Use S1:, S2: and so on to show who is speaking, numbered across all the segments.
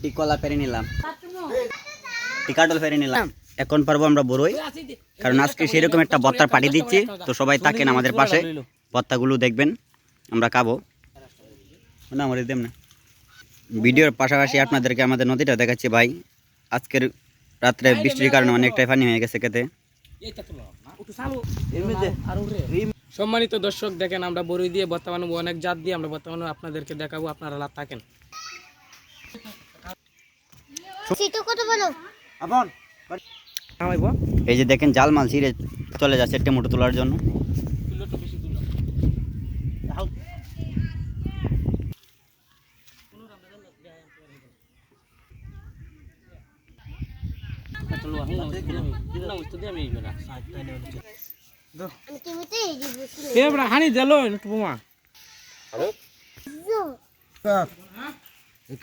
S1: দুটি কলা পেরে নিলাম, কাটল পেরে নিলাম। এখন পারবো আমরা বড়ই, কারণ আজকে সেরকম একটা ভর্তার পার্টি দিচ্ছি। তো সবাই থাকেন আমাদের পাশে, ভর্তাগুলো দেখবেন, আমরা খাবো না। আমার দেম না ভিডিওর পাশাপাশি আপনাদেরকে আমাদের নদীটা দেখাচ্ছি ভাই। আজকের রাত্রে বৃষ্টির কারণে অনেকটাই পানি হয়ে গেছে খেতে।
S2: সম্মানিত দর্শক, দেখেন আমরা বড়ই দিয়ে ভর্তা বানাবো, অনেক জাত দিয়ে আমরা ভর্তা বানাবো, আপনাদেরকে দেখাবো, আপনারা লাভ থাকেন।
S1: এই যে দেখেন জাল মাল ছিঁড়ে চলে যাচ্ছে টমেটো তোলার জন্য।
S2: হানি দিলো তোমা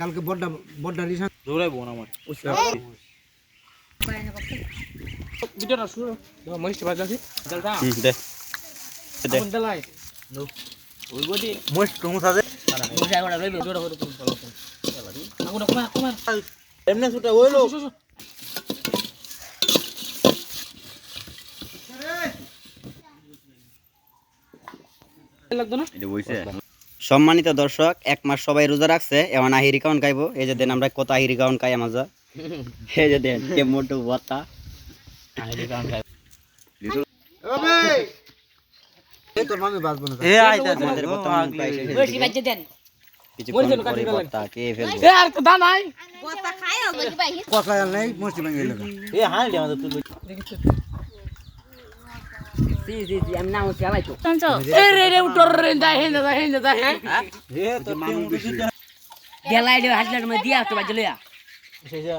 S3: কালকে বড়টা বড়টা রিসান
S2: দৌড়াইবো না আমার ভিডিওটা শুরু মহিষ বাজাছি জলটা
S1: দে দে
S2: দলাই ওই গদি
S3: মোস্ট কমস আছে
S2: মহিষ আগড়া রইবে জোড়া করে তুমি চলো আগড়া কমা
S3: এমনে ছুটা হইলো
S2: লাগতো না
S1: এটা বইছে। সম্মানিত দর্শক, এক মাস সবাই রোজা রাখছে, এখন আহিরি কাউন খাইবো। এই যে দেন আমরা কত আহিরি কাউন খাই আমাজা। এই যে দেন টমেটো ভর্তা আহিরি কাউন খাই।
S3: এই তোর মামি বাজবো না
S1: এ আইতা আমাদের ভর্তা প্রায় শেষ হয়ে গেছে।
S2: দেন
S1: কিছু করে ভর্তা কে ফেলবো।
S2: এ আর দা নাই
S4: বতা খায়ও বলি ভাই
S3: কথা নাই মোস্ট ভাঙে গেল
S1: এ হাল দে আমাদের তুই
S4: আমি নাও চালাই তো
S2: এ রে উঠর রে দা হ্যাঁ
S3: এ তোর মামি
S4: গেলাই দে হাজলার মধ্যে দিয়া তো বাজলিয়া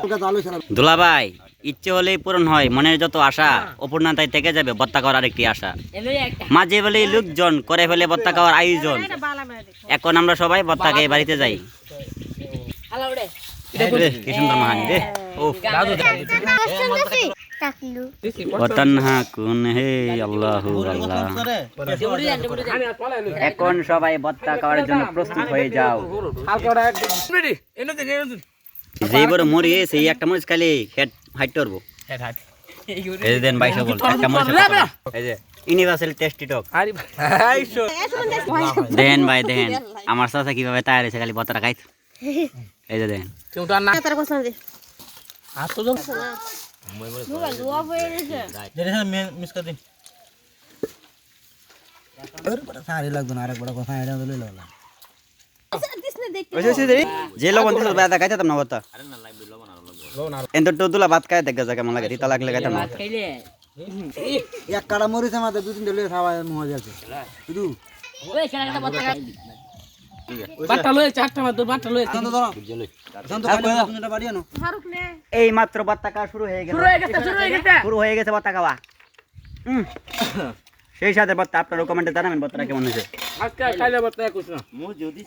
S3: কলকাতা আলো ছাড়া
S1: দুলা ভাই, ইচ্ছে হলেই পূরণ হয়, মনের যত আশা অপূর্ণতায় থেকে যাবে ভর্তা করার একটি আশা।
S4: এলই একটা
S1: মাঝে বলেই লোকজন করে ফেলে ভর্তা খাওয়ার আয়োজন। এখন আমরা সবাই ভর্তা খেয়ে বাড়িতে যাই।
S4: হ্যালো রে
S1: কি সুন্দর মাহান রে। ও ওয়াতানহা কুন হে আল্লাহু আল্লাহ। এখন সবাই ভর্তা খাওয়ার জন্য প্রস্তুত হয়ে যাও।
S2: হালকা ওটা রেডি এনে দেন
S1: যেই বড় মরি সেই একটা মরিচ খালি হেড হাইট করবো।
S2: হাট
S1: এই যে দেন 22 বল একটা মরিচ। এই যে ইউনিভার্সাল টেস্টি টক
S2: আরে ভাই শো
S1: দেন ভাই দেন আমার চাচা কিভাবে তৈরি হয়েছে খালি ভর্তাটা খাইতো। এই যে দেন
S2: কেউটা না
S4: তার কথা দে
S2: আর তো জন
S4: মোবাইল দুয়া হয়ে গেছে
S3: যেটা মিস করে দিন আর বড় সারি লাগতো না আরেক বড় কথা এটা লই লালা
S4: দিসনে দেখ
S1: যে লবণ দিছিল বাদা খাইতাম না ভর্তা। এত তো দুলা ভাত খাই দেখা যায় কেমন লাগে, তিতা লাগলে খাইতাম না।
S4: খাইলে
S3: এক কাড়া মরিছে মাঝে দুই তিনটা লই খাওয়া মজা আছে শুধু
S4: ওই খেলাটা বতা খাই
S2: বাটা লয়ে চারটা মা দু বাটা লয়ে
S3: শান্ত ধরো শান্ত তুমি বাড়ি আনো
S4: ফারুক নে
S1: এই মাত্র ভর্তা খাওয়া শুরু হয়ে গেছে, শুরু হয়ে গেছে ভর্তা খাওয়া। সেই সাথে ভর্তা আপনারা কমেন্টে জানাবেন ভর্তাটা কেমন হয়েছে।
S2: আজকে খাইলে বাটা কইছ না
S1: মু যদি